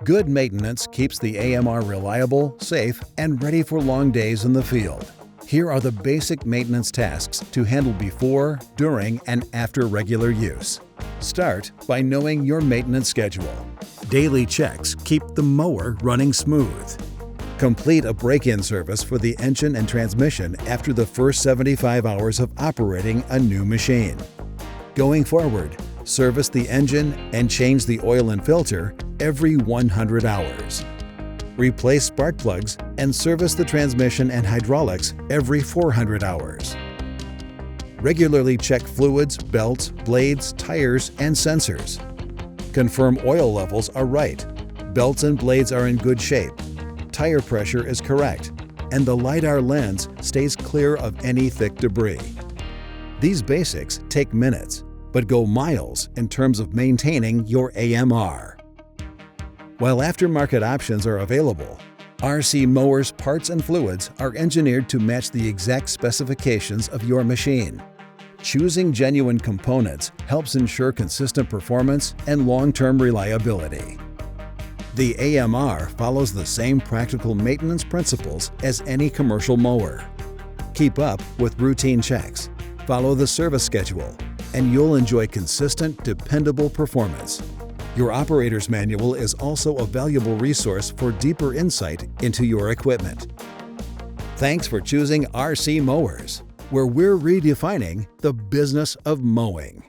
Good maintenance keeps the AMR reliable, safe, and ready for long days in the field. Here are the basic maintenance tasks to handle before, during, and after regular use. Start by knowing your maintenance schedule. Daily checks keep the mower running smooth. Complete a break-in service for the engine and transmission after the first 75 hours of operating a new machine. Going forward, service the engine and change the oil and filter every 100 hours. Replace spark plugs and service the transmission and hydraulics every 400 hours. Regularly check fluids, belts, blades, tires, and sensors. Confirm oil levels are right, belts and blades are in good shape, tire pressure is correct, and the LiDAR lens stays clear of any thick debris. These basics take minutes, but go miles in terms of maintaining your AMR. While aftermarket options are available, RC Mowers parts and fluids are engineered to match the exact specifications of your machine. Choosing genuine components helps ensure consistent performance and long-term reliability. The AMR follows the same practical maintenance principles as any commercial mower. Keep up with routine checks, follow the service schedule, and you'll enjoy consistent, dependable performance. Your operator's manual is also a valuable resource for deeper insight into your equipment. Thanks for choosing RC Mowers, where we're redefining the business of mowing.